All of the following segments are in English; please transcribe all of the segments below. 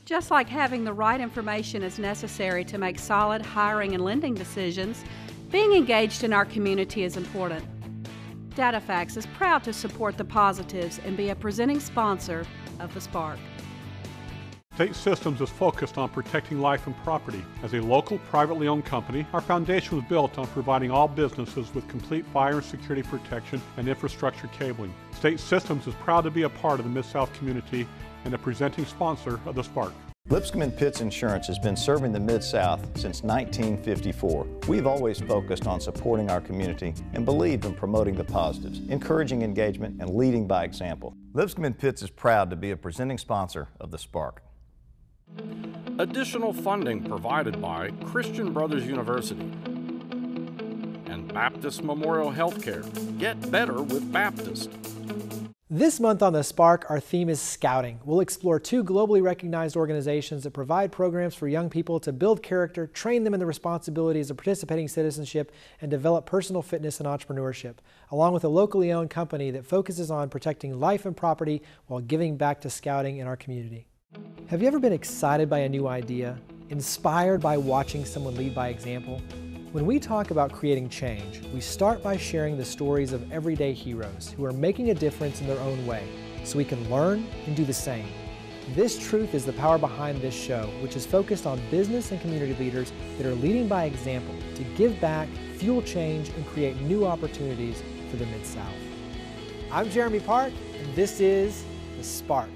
Just like having the right information is necessary to make solid hiring and lending decisions, being engaged in our community is important. DataFax is proud to support the positives and be a presenting sponsor of the Spark. State Systems is focused on protecting life and property. As a local, privately owned company, our foundation was built on providing all businesses with complete fire and security protection and infrastructure cabling. State Systems is proud to be a part of the Mid-South community and a presenting sponsor of the Spark. Lipscomb & Pitts Insurance has been serving the Mid-South since 1954. We've always focused on supporting our community and believed in promoting the positives, encouraging engagement, and leading by example. Lipscomb & Pitts is proud to be a presenting sponsor of the Spark. Additional funding provided by Christian Brothers University and Baptist Memorial Healthcare. Get better with Baptist. This month on The Spark, our theme is scouting. We'll explore two globally recognized organizations that provide programs for young people to build character, train them in the responsibilities of participating citizenship, and develop personal fitness and entrepreneurship, along with a locally owned company that focuses on protecting life and property while giving back to scouting in our community. Have you ever been excited by a new idea, inspired by watching someone lead by example? When we talk about creating change, we start by sharing the stories of everyday heroes who are making a difference in their own way, so we can learn and do the same. This truth is the power behind this show, which is focused on business and community leaders that are leading by example to give back, fuel change, and create new opportunities for the Mid-South. I'm Jeremy Park, and this is The Spark.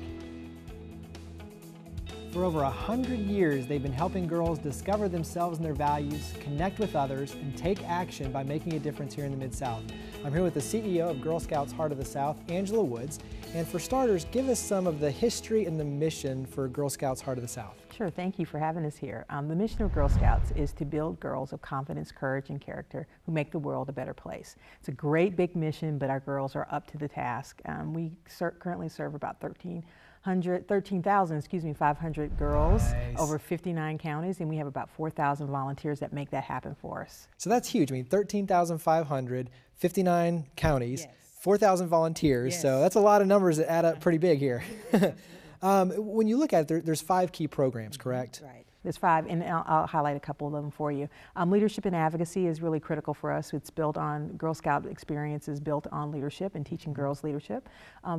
For over 100 years, they've been helping girls discover themselves and their values, connect with others, and take action by making a difference here in the Mid-South. I'm here with the CEO of Girl Scouts Heart of the South, Angela Woods. And for starters, give us some of the history and the mission for Girl Scouts Heart of the South. Sure, thank you for having us here. The mission of Girl Scouts is to build girls of confidence, courage, and character who make the world a better place. It's a great big mission, but our girls are up to the task. We currently serve about 13,500 girls, nice. Over 59 counties, and we have about 4,000 volunteers that make that happen for us. So that's huge. I mean, 13,500, 59 counties, Yes. 4,000 volunteers, Yes. So that's a lot of numbers that add up pretty big here. When you look at it, there's 5 key programs, correct? Right. There's 5, and I'll highlight a couple of them for you. Leadership and advocacy is really critical for us. It's built on, Girl Scout experience is built on leadership and teaching girls leadership.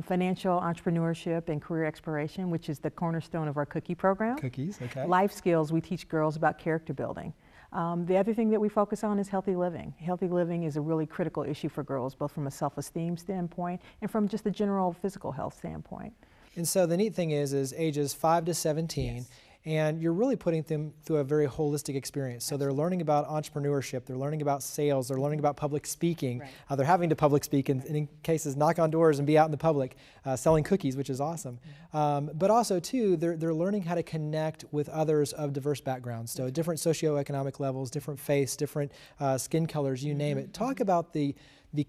Financial entrepreneurship and career exploration, which is the cornerstone of our cookie program. Cookies, okay. Life skills, we teach girls about character building. The other thing that we focus on is healthy living. Healthy living is a really critical issue for girls, both from a self-esteem standpoint and from just a general physical health standpoint. And so the neat thing is ages 5 to 17. Yes. And you're really putting them through a very holistic experience. So they're learning about entrepreneurship, they're learning about sales, they're learning about public speaking. Right. They're having to public speak and in cases knock on doors and be out in the public selling cookies, which is awesome. But also too, they're learning how to connect with others of diverse backgrounds. So different socioeconomic levels, different faiths, different skin colors, you name it. Talk about the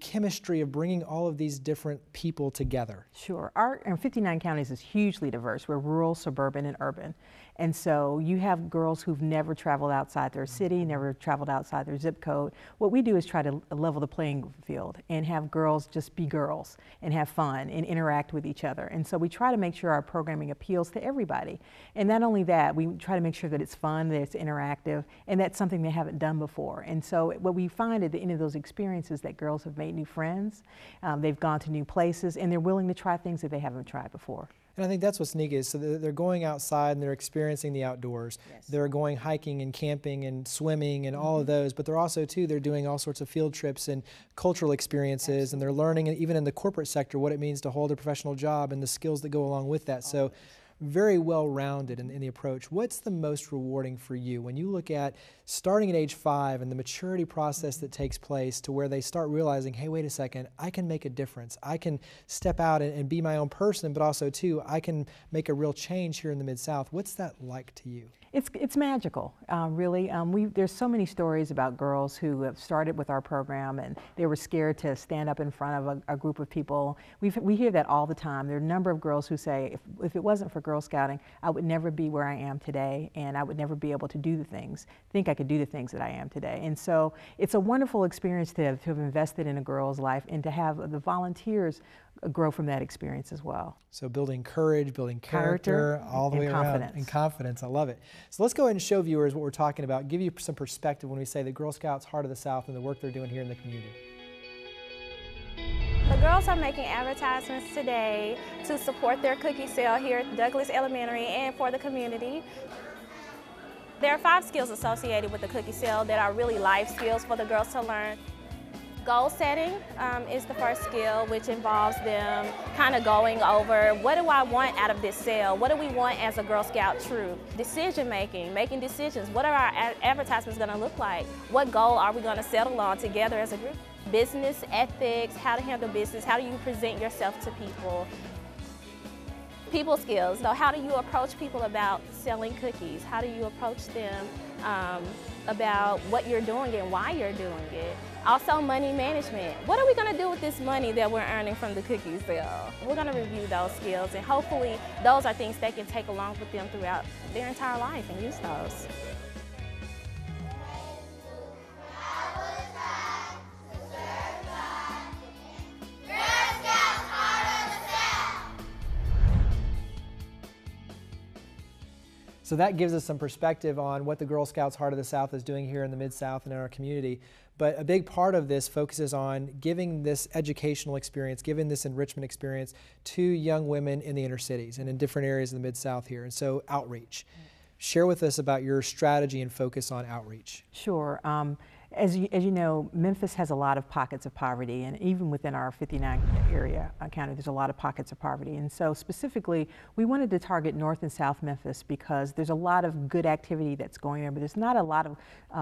chemistry of bringing all of these different people together. Sure. Our 59 counties is hugely diverse. We're rural, suburban, and urban. And so you have girls who've never traveled outside their city, never traveled outside their zip code. What we do is try to level the playing field and have girls just be girls and have fun and interact with each other. And so we try to make sure our programming appeals to everybody. And not only that, we try to make sure that it's fun, that it's interactive, and that's something they haven't done before. And so what we find at the end of those experiences that girls have made new friends, they've gone to new places, and they're willing to try things that they haven't tried before. And I think that's what's neat is so they're going outside and they're experiencing the outdoors. Yes. They're going hiking and camping and swimming and all of those, but they're also too, they're doing all sorts of field trips and cultural experiences. Absolutely. And they're learning even in the corporate sector what it means to hold a professional job and the skills that go along with that. So very well-rounded in the approach. What's the most rewarding for you when you look at starting at age 5 and the maturity process that takes place to where they start realizing, hey, wait a second, I can make a difference. I can step out and be my own person, but also too, I can make a real change here in the Mid-South. What's that like to you? It's magical, really. There's so many stories about girls who have started with our program and they were scared to stand up in front of a group of people. We hear that all the time. There are a number of girls who say, if it wasn't for Girl Scouting, I would never be where I am today, and I would never be able to think I could do the things that I am today. And so it's a wonderful experience to have invested in a girl's life and to have the volunteers grow from that experience as well. So building courage, building character all the way around, and confidence. I love it. So let's go ahead and show viewers what we're talking about, give you some perspective when we say the Girl Scouts Heart of the South and the work they're doing here in the community. The girls are making advertisements today to support their cookie sale here at Douglas Elementary and for the community. There are 5 skills associated with the cookie sale that are really life skills for the girls to learn. Goal setting is the first skill, which involves them kind of going over, what do I want out of this sale? What do we want as a Girl Scout troop? Decision making, making decisions. What are our advertisements going to look like? What goal are we going to settle on together as a group? Business ethics, how to handle business, how do you present yourself to people? People skills, so how do you approach people about selling cookies? How do you approach them about what you're doing and why you're doing it? Also money management. What are we going to do with this money that we're earning from the cookie sale? We're going to review those skills, and hopefully those are things they can take along with them throughout their entire life and use those. So that gives us some perspective on what the Girl Scouts Heart of the South is doing here in the Mid-South and in our community. But a big part of this focuses on giving this educational experience, giving this enrichment experience to young women in the inner cities and in different areas of the Mid-South here. And so outreach. Share with us about your strategy and focus on outreach. Sure. As you know, Memphis has a lot of pockets of poverty, and even within our 59 area county, there's a lot of pockets of poverty. And so specifically, we wanted to target North and South Memphis because there's a lot of good activity that's going there, but there's not a lot of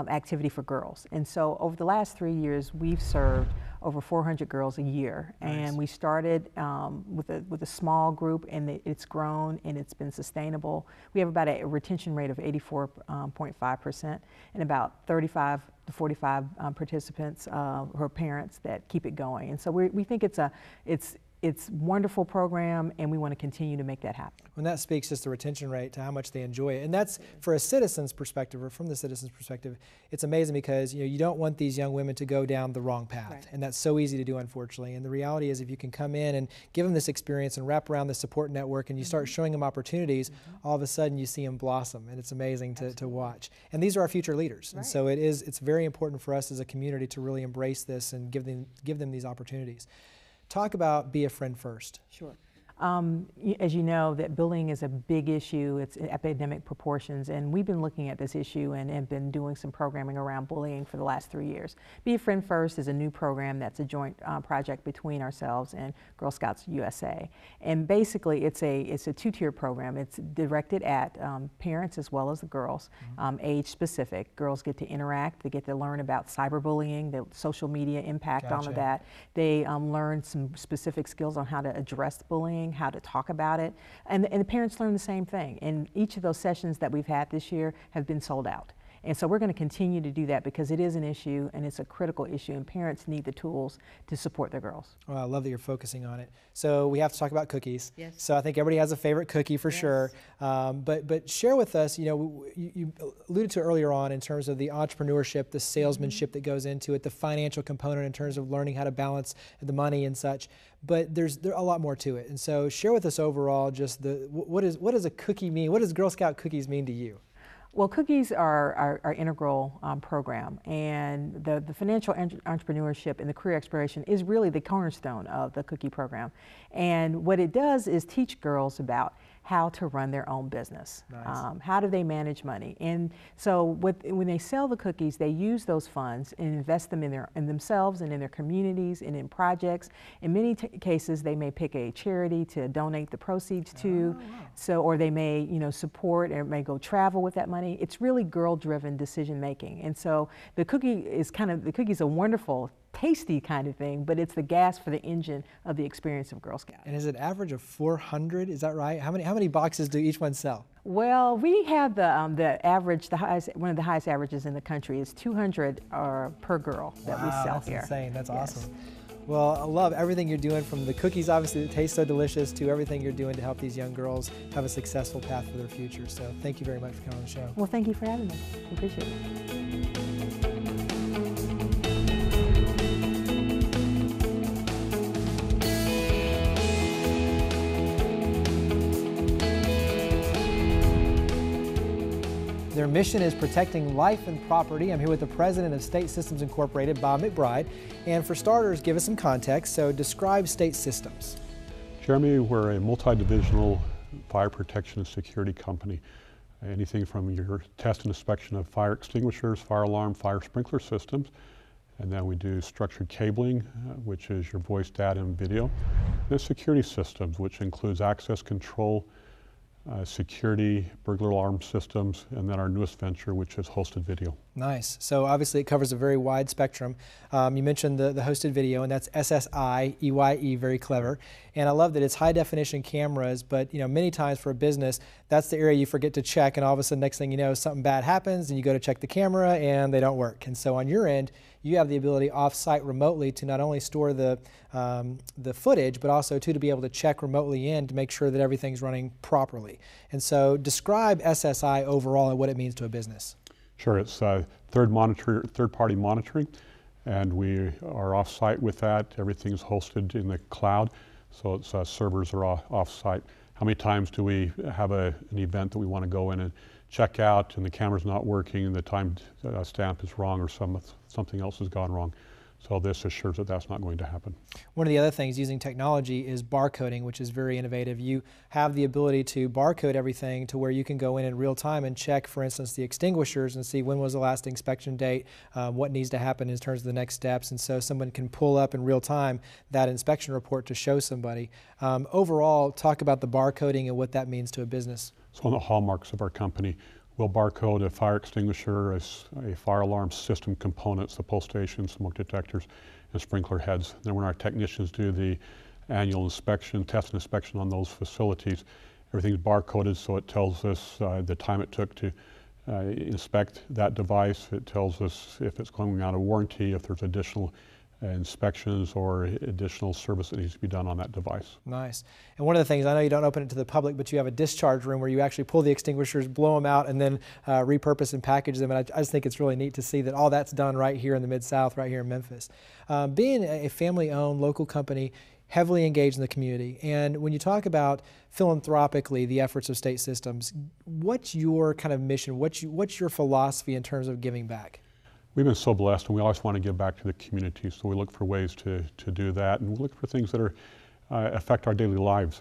activity for girls. And so over the last 3 years, we've served over 400 girls a year. Nice. And we started with a small group, and it's grown and it's been sustainable. We have about a retention rate of 84.5% and about 35 to 45 participants or parents that keep it going. And so we think it's a wonderful program, and we want to continue to make that happen. When that speaks just the retention rate to how much they enjoy it. And that's for a citizen's perspective, or from the citizen's perspective, it's amazing because you don't want these young women to go down the wrong path. Right. And that's so easy to do, unfortunately. And the reality is if you can come in and give them this experience and wrap around the support network and you start showing them opportunities, all of a sudden you see them blossom, and it's amazing to watch. And these are our future leaders. Right. And so it's very important for us as a community to really embrace this and give them these opportunities. Talk about Be a Friend First. Sure. As you know, that bullying is a big issue. It's epidemic proportions, and we've been looking at this issue and been doing some programming around bullying for the last 3 years. Be a Friend First is a new program that's a joint project between ourselves and Girl Scouts USA. And basically, it's a two-tier program. It's directed at parents as well as the girls, age specific. Girls get to interact. They get to learn about cyberbullying, the social media impact on that. They learn some specific skills on how to address bullying, how to talk about it, and the parents learn the same thing. And each of those sessions that we've had this year have been sold out. And so we're going to continue to do that because it is an issue, and it's a critical issue, and parents need the tools to support their girls. Well, I love that you're focusing on it. So we have to talk about cookies. Yes. So I think everybody has a favorite cookie for sure. But share with us, you alluded to earlier on in terms of the entrepreneurship, the salesmanship that goes into it, the financial component in terms of learning how to balance the money and such. But there's a lot more to it. And so share with us overall just what does a cookie mean? What does Girl Scout cookies mean to you? Well, cookies are our integral program, and the financial entrepreneurship and the career exploration is really the cornerstone of the cookie program. And what it does is teach girls about how to run their own business. Nice. How do they manage money? And so when they sell the cookies, they use those funds and invest them in themselves and in their communities and in projects. In many cases, they may pick a charity to donate the proceeds to, or they may support or may go travel with that money. It's really girl-driven decision making. And so the cookie is a wonderful, tasty kind of thing, but it's the gas for the engine of the experience of Girl Scout. And is it average of 400? Is that right? How many boxes do each one sell? Well, we have the average, one of the highest averages in the country is 200 per girl that we sell that's here. Insane. That's awesome. Well, I love everything you're doing, from the cookies, obviously, that taste so delicious, to everything you're doing to help these young girls have a successful path for their future. So thank you very much for coming on the show. Well, thank you for having me. I appreciate it. Their mission is protecting life and property. I'm here with the president of State Systems Incorporated, Bob McBride. And for starters, give us some context. So describe State Systems. Jeremy, we're a multi-divisional fire protection and security company. Anything from your test and inspection of fire extinguishers, fire alarm, fire sprinkler systems. And then we do structured cabling, which is your voice, data, and video. And then security systems, which includes access control, security, burglar alarm systems, and then our newest venture, which is hosted video. Nice. So obviously it covers a very wide spectrum. You mentioned the hosted video, and that's SSI, EYE, very clever. And I love that it's high definition cameras, but many times for a business, that's the area you forget to check, and all of a sudden, next thing you know, something bad happens, and you go to check the camera, and they don't work. And so on your end, you have the ability off-site remotely to not only store the footage, but also to be able to check remotely in to make sure that everything's running properly. And so describe SSI overall and what it means to a business. Sure, it's third-party monitoring, and we are off-site with that. Everything's hosted in the cloud, so it's servers are off-site. How many times do we have an event that we want to go in and check out, and the camera's not working, and the time stamp is wrong, or something else has gone wrong? So this assures that that's not going to happen. One of the other things using technology is barcoding, which is very innovative. You have the ability to barcode everything to where you can go in real time and check, for instance, the extinguishers and see when was the last inspection date, what needs to happen in terms of the next steps, and so someone can pull up in real time that inspection report to show somebody. Overall, talk about the barcoding and what that means to a business. It's one of the hallmarks of our company. We'll barcode a fire extinguisher, a fire alarm system components, the pull stations, smoke detectors, and sprinkler heads. Then when our technicians do the annual inspection, test and inspection on those facilities, everything's barcoded, so it tells us the time it took to inspect that device. It tells us if it's going out of warranty, if there's additional inspections or additional service that needs to be done on that device. Nice. And one of the things, I know you don't open it to the public, but you have a discharge room where you actually pull the extinguishers, blow them out, and then repurpose and package them. And I just think it's really neat to see that all that's done right here in the Mid-South, right here in Memphis. Being a family-owned local company, heavily engaged in the community, and when you talk about philanthropically the efforts of State Systems, what's your kind of mission? What's your philosophy in terms of giving back? We've been so blessed, and we always want to give back to the community, so we look for ways to do that, and we look for things that are affect our daily lives.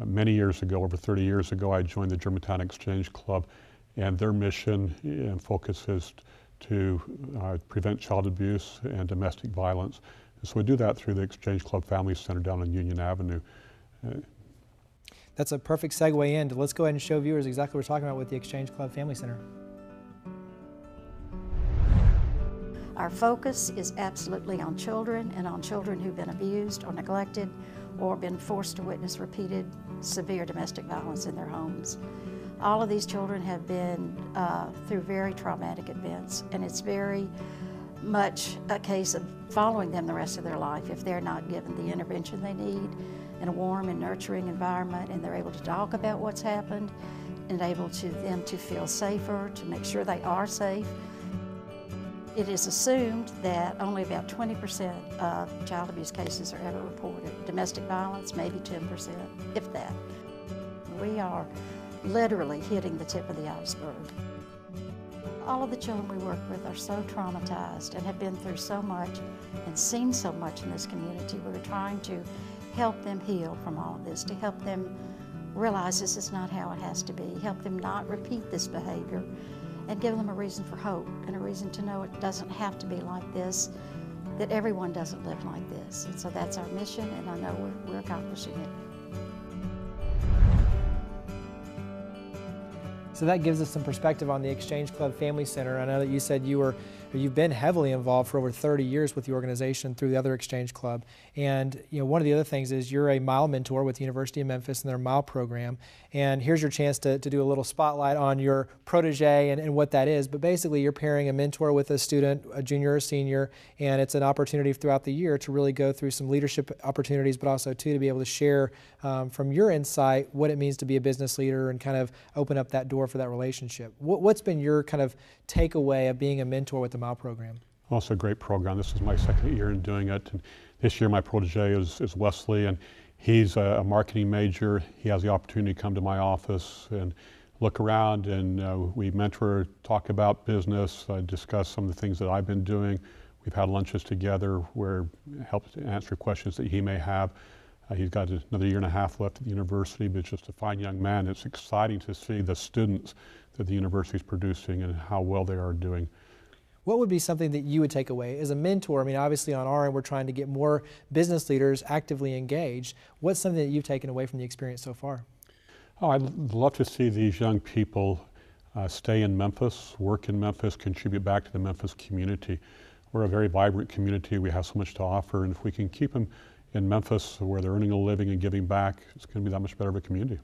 Many years ago, over 30 years ago, I joined the Germantown Exchange Club, and their mission and focus is to prevent child abuse and domestic violence. And so we do that through the Exchange Club Family Center down on Union Avenue. That's a perfect segue in. Let's go ahead and show viewers exactly what we're talking about with the Exchange Club Family Center. Our focus is absolutely on children and on children who've been abused or neglected or been forced to witness repeated severe domestic violence in their homes. All of these children have been through very traumatic events, and it's very much a case of following them the rest of their life if they're not given the intervention they need in a warm and nurturing environment, and they're able to talk about what's happened and able to them to feel safer, to make sure they are safe. It is assumed that only about 20% of child abuse cases are ever reported. Domestic violence, maybe 10%, if that. We are literally hitting the tip of the iceberg. All of the children we work with are so traumatized and have been through so much and seen so much in this community. We're trying to help them heal from all of this, to help them realize this is not how it has to be, help them not repeat this behavior, and give them a reason for hope and a reason to know it doesn't have to be like this, that everyone doesn't live like this. And so that's our mission, and I know we're accomplishing it. So that gives us some perspective on the Exchange Club Family Center. I know that you said you were you've been heavily involved for over 30 years with the organization through the other Exchange Club. And one of the other things is you're a Mile mentor with the University of Memphis and their Mile program. And here's your chance to do a little spotlight on your protege and what that is. But basically you're pairing a mentor with a student, a junior or senior, and it's an opportunity throughout the year to really go through some leadership opportunities, but also too to be able to share from your insight what it means to be a business leader and kind of open up that door for that relationship. What's been your kind of takeaway of being a mentor with the Mile program? Also a great program. This is my second year in doing it. And this year my protege is Wesley, and he's a marketing major. He has the opportunity to come to my office and look around, and we mentor, talk about business, discuss some of the things that I've been doing. We've had lunches together where it helps to answer questions that he may have. He's got another year and a half left at the university, but just a fine young man. It's exciting to see the students that the university is producing and how well they are doing. What would be something that you would take away as a mentor? I mean, obviously on our end, we're trying to get more business leaders actively engaged. What's something that you've taken away from the experience so far? Oh, I'd love to see these young people stay in Memphis, work in Memphis, contribute back to the Memphis community. We're a very vibrant community. We have so much to offer, and if we can keep them in Memphis where they're earning a living and giving back, it's going to be that much better of a community.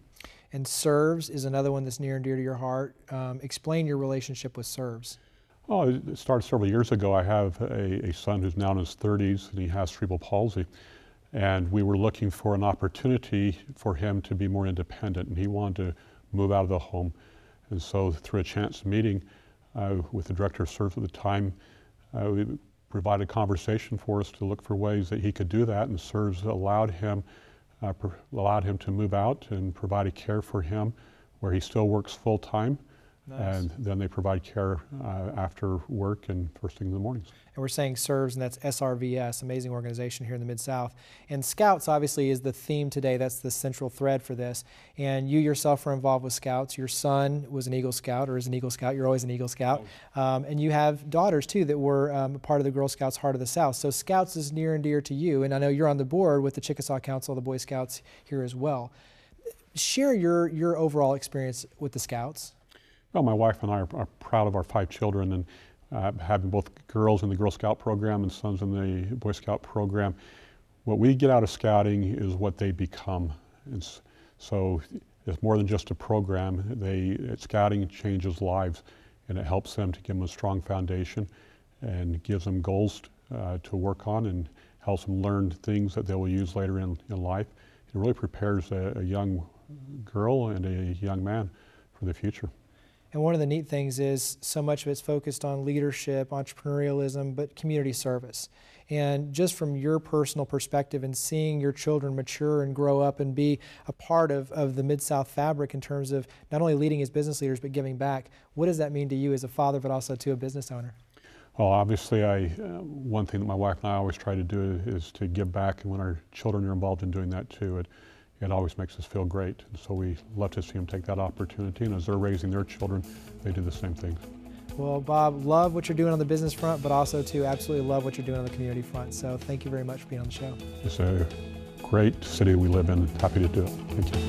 And SERVES is another one that's near and dear to your heart. Explain your relationship with SERVES. Oh, it started several years ago. I have a son who's now in his 30s, and he has cerebral palsy. And we were looking for an opportunity for him to be more independent, and he wanted to move out of the home. And so through a chance meeting with the director of SERVES at the time, we provided a conversation for us to look for ways that he could do that, and SERVES allowed him to move out and provided care for him where he still works full time. Nice. And then they provide care after work and first thing in the mornings. And we're saying SERVES, and that's SRVS, amazing organization here in the Mid-South. And Scouts obviously is the theme today. That's the central thread for this. And you yourself were involved with Scouts. Your son was an Eagle Scout, or is an Eagle Scout. You're always an Eagle Scout. And you have daughters too that were part of the Girl Scouts Heart of the South. So Scouts is near and dear to you. And I know you're on the board with the Chickasaw Council of the Boy Scouts here as well. Share your overall experience with the Scouts. Well, my wife and I are proud of our 5 children, and having both girls in the Girl Scout program and sons in the Boy Scout program. What we get out of scouting is what they become. So it's more than just a program. Scouting changes lives, and it helps them to give them a strong foundation and gives them goals to work on and helps them learn things that they will use later in life. It really prepares a young girl and a young man for the future. And one of the neat things is so much of it's focused on leadership, entrepreneurialism, but community service. And just from your personal perspective and seeing your children mature and grow up and be a part of the Mid-South fabric in terms of not only leading as business leaders but giving back, what does that mean to you as a father but also to a business owner? Well, obviously, one thing that my wife and I always try to do is to give back, and when our children are involved in doing that too, it always makes us feel great. And so we love to see them take that opportunity, and as they're raising their children, they do the same things. Well, Bob, love what you're doing on the business front, but also too absolutely love what you're doing on the community front. So thank you very much for being on the show. It's a great city we live in, and happy to do it. Thank you.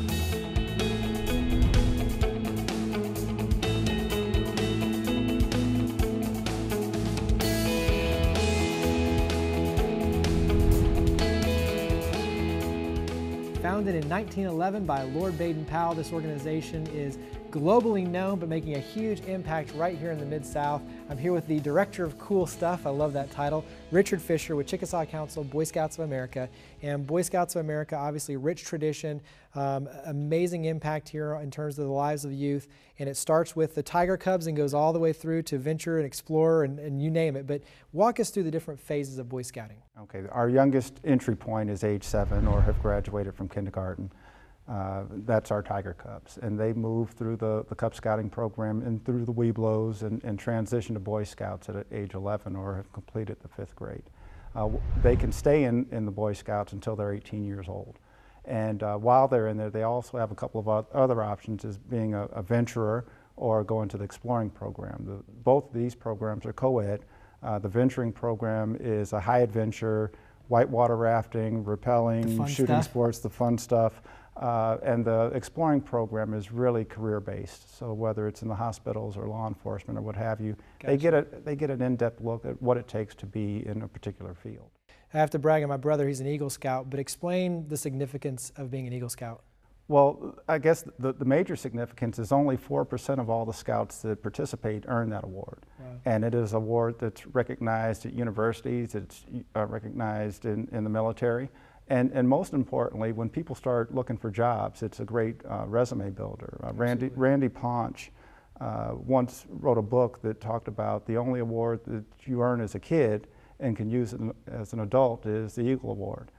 Founded in 1911 by Lord Baden-Powell, this organization is globally known but making a huge impact right here in the Mid-South. I'm here with the Director of Cool Stuff, I love that title, Richard Fisher with Chickasaw Council, Boy Scouts of America. And Boy Scouts of America, obviously rich tradition, amazing impact here in terms of the lives of the youth. And it starts with the Tiger Cubs and goes all the way through to Venture and Explorer and you name it. But walk us through the different phases of Boy Scouting. Okay, our youngest entry point is age 7 or have graduated from kindergarten. That's our Tiger Cubs, and they move through the Cub Scouting program and through the Webelos and transition to Boy Scouts at age 11 or have completed the 5th grade. They can stay in the Boy Scouts until they're 18 years old. And while they're in there, they also have a couple of other options as being a venturer or going to the exploring program. Both of these programs are co-ed. The venturing program is a high adventure, whitewater rafting, rappelling, shooting sports, the fun stuff. And the Exploring program is really career-based. So whether it's in the hospitals or law enforcement or what have you, Gotcha. they get an in-depth look at what it takes to be in a particular field. I have to brag on my brother, he's an Eagle Scout, but explain the significance of being an Eagle Scout. Well, I guess the major significance is only 4% of all the scouts that participate earn that award. Wow. And it is an award that's recognized at universities, it's recognized in the military, and most importantly, when people start looking for jobs, it's a great resume builder. Randy Ponch once wrote a book that talked about the only award that you earn as a kid and can use it as an adult is the Eagle Award.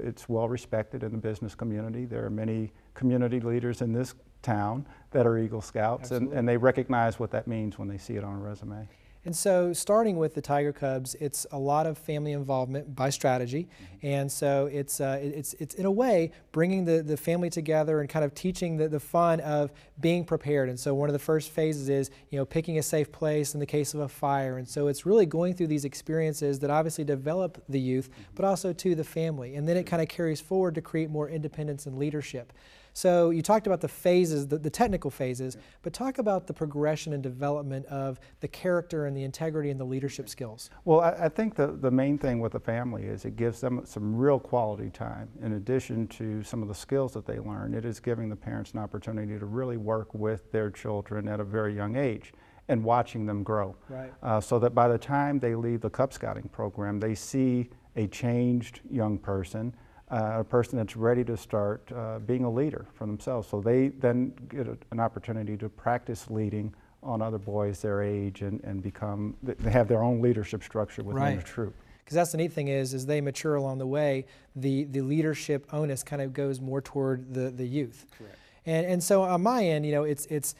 It's well respected in the business community. There are many community leaders in this town that are Eagle Scouts, and they recognize what that means when they see it on a resume. And so starting with the Tiger Cubs, it's a lot of family involvement by strategy. And so it's in a way bringing the family together and kind of teaching the fun of being prepared. And so one of the first phases is, picking a safe place in the case of a fire. And so it's really going through these experiences that obviously develop the youth, but also to the family. And then it kind of carries forward to create more independence and leadership. So you talked about the phases, the technical phases, but talk about the progression and development of the character and the integrity and the leadership skills. Well, I think the main thing with the family is it gives them some real quality time. In addition to some of the skills that they learn, it is giving the parents an opportunity to really work with their children at a very young age and watching them grow. Right. So that by the time they leave the Cub Scouting program, they see a changed young person, a person that's ready to start being a leader for themselves. So they then get an opportunity to practice leading on other boys their age and become, they have their own leadership structure within the troop. Because that's the neat thing is, as they mature along the way, the leadership onus kind of goes more toward the youth. Correct. And so on my end, it's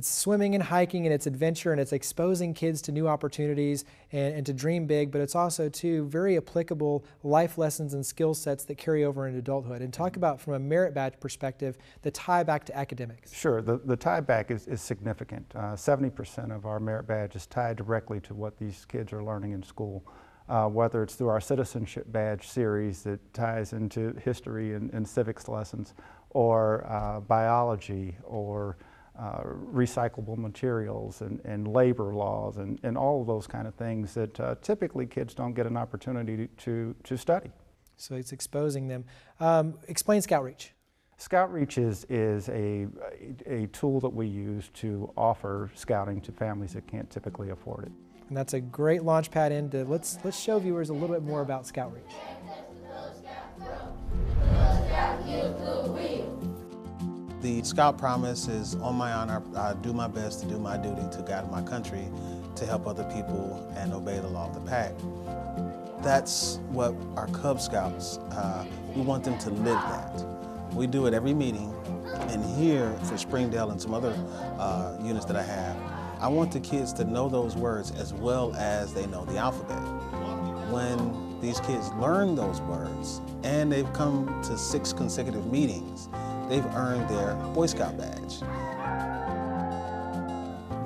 swimming and hiking and it's adventure and it's exposing kids to new opportunities and to dream big, but it's also too very applicable life lessons and skill sets that carry over into adulthood. And talk about, from a merit badge perspective, the tie back to academics. Sure, the tie back is significant. 70% of our merit badge is tied directly to what these kids are learning in school. Whether it's through our citizenship badge series that ties into history and civics lessons, or biology, or recyclable materials and labor laws and all of those kind of things that typically kids don't get an opportunity to study. So it's exposing them. Explain Scout Reach. Scout Reach is a tool that we use to offer scouting to families that can't typically afford it. And that's a great launch pad into, let's show viewers a little bit more about Scout Reach. The Scout Promise is on my honor. I do my best to do my duty to guide my country, to help other people and obey the law of the pack. That's what our Cub Scouts, we want them to live that. We do it every meeting, and here for Springdale and some other units that I have, I want the kids to know those words as well as they know the alphabet. When these kids learn those words, and they've come to 6 consecutive meetings, they've earned their Boy Scout badge.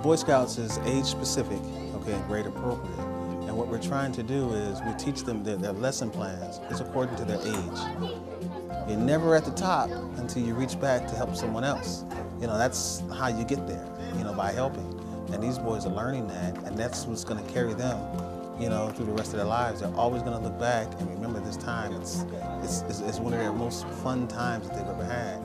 Boy Scouts is age specific, okay, and grade appropriate. And what we're trying to do is we teach them their lesson plans is according to their age. You're never at the top until you reach back to help someone else. That's how you get there, by helping. And these boys are learning that, and that's what's going to carry them, through the rest of their lives. They're always going to look back and remember this time. It's one of their most fun times that they've ever had.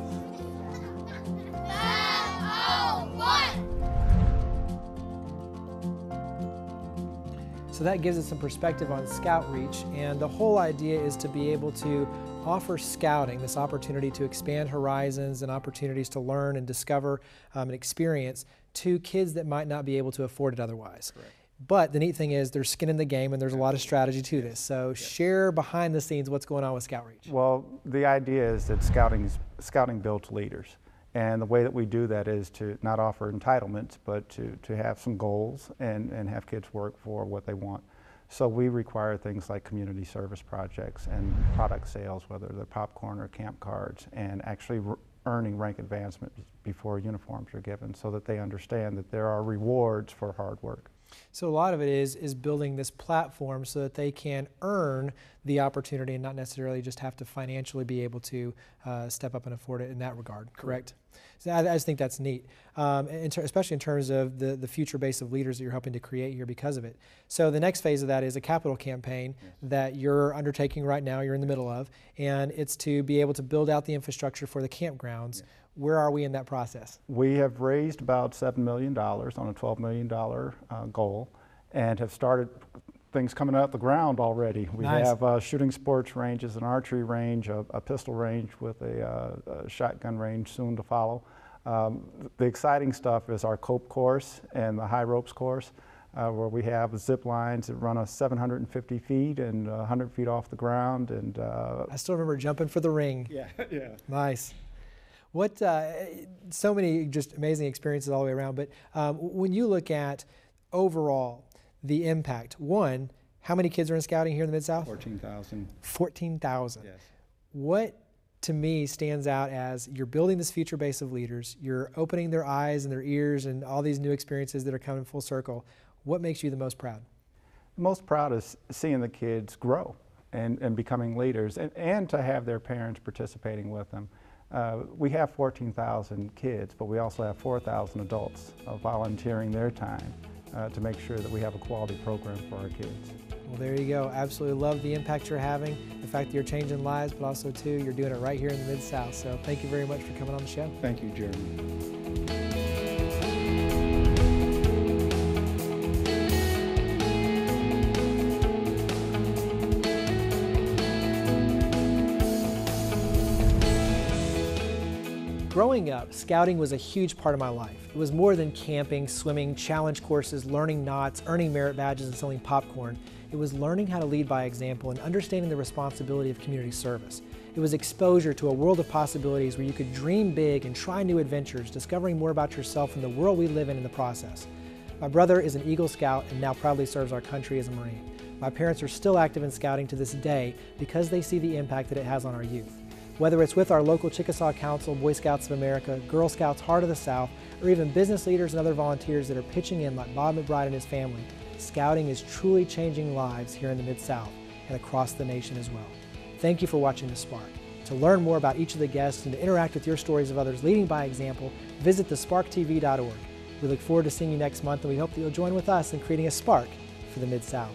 So that gives us some perspective on Scout Reach, and the whole idea is to be able to offer scouting, this opportunity to expand horizons and opportunities to learn and discover and experience to kids that might not be able to afford it otherwise. Correct. But the neat thing is there's skin in the game and there's a lot of strategy to this. So share behind the scenes what's going on with Scout Reach. Well, the idea is that scouting builds leaders. And the way that we do that is to not offer entitlements, but to have some goals and have kids work for what they want. So we require things like community service projects and product sales, whether they're popcorn or camp cards, and actually earning rank advancement before uniforms are given so that they understand that there are rewards for hard work. So a lot of it is building this platform so that they can earn the opportunity and not necessarily just have to financially be able to step up and afford it in that regard, correct? So I just think that's neat, especially in terms of the future base of leaders that you're helping to create here because of it. So the next phase of that is a capital campaign that you're undertaking right now, you're in the middle of, and it's to be able to build out the infrastructure for the campgrounds. Where are we in that process? We have raised about $7 million on a $12 million goal and have started things coming out the ground already. We have shooting sports ranges, an archery range, a pistol range with a shotgun range soon to follow. The exciting stuff is our cope course and the high ropes course, where we have zip lines that run us 750 feet and 100 feet off the ground. And I still remember jumping for the ring. Yeah. Nice. What, so many just amazing experiences all the way around, but when you look at overall the impact, one, how many kids are in scouting here in the Mid-South? 14,000. 14,000. Yes. What to me stands out as you're building this future base of leaders, you're opening their eyes and their ears and all these new experiences that are coming full circle. What makes you the most proud? Most proud is seeing the kids grow and becoming leaders and to have their parents participating with them. We have 14,000 kids, but we also have 4,000 adults volunteering their time to make sure that we have a quality program for our kids. Well, there you go. Absolutely love the impact you're having, the fact that you're changing lives, but also, too, you're doing it right here in the Mid-South. So thank you very much for coming on the show. Thank you, Jeremy. Growing up, scouting was a huge part of my life. It was more than camping, swimming, challenge courses, learning knots, earning merit badges, and selling popcorn. It was learning how to lead by example and understanding the responsibility of community service. It was exposure to a world of possibilities where you could dream big and try new adventures, discovering more about yourself and the world we live in the process. My brother is an Eagle Scout and now proudly serves our country as a Marine. My parents are still active in scouting to this day because they see the impact that it has on our youth. Whether it's with our local Chickasaw Council, Boy Scouts of America, Girl Scouts Heart of the South, or even business leaders and other volunteers that are pitching in like Bob McBride and his family, scouting is truly changing lives here in the Mid-South and across the nation as well. Thank you for watching The Spark. To learn more about each of the guests and to interact with your stories of others leading by example, visit thesparktv.org. We look forward to seeing you next month, and we hope that you'll join with us in creating a spark for the Mid-South.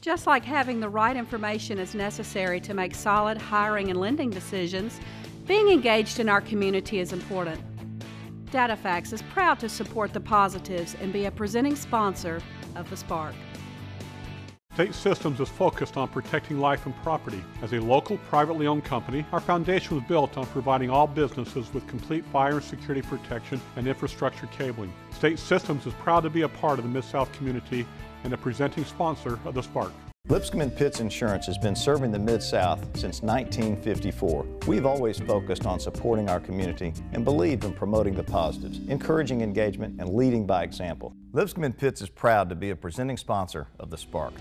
Just like having the right information is necessary to make solid hiring and lending decisions, being engaged in our community is important. DataFax is proud to support the positives and be a presenting sponsor of The Spark. State Systems is focused on protecting life and property. As a local, privately owned company, our foundation was built on providing all businesses with complete fire and security protection and infrastructure cabling. State Systems is proud to be a part of the Mid-South community and a presenting sponsor of The Spark. Lipscomb & Pitts Insurance has been serving the Mid-South since 1954. We've always focused on supporting our community and believed in promoting the positives, encouraging engagement, and leading by example. Lipscomb & Pitts is proud to be a presenting sponsor of The Spark.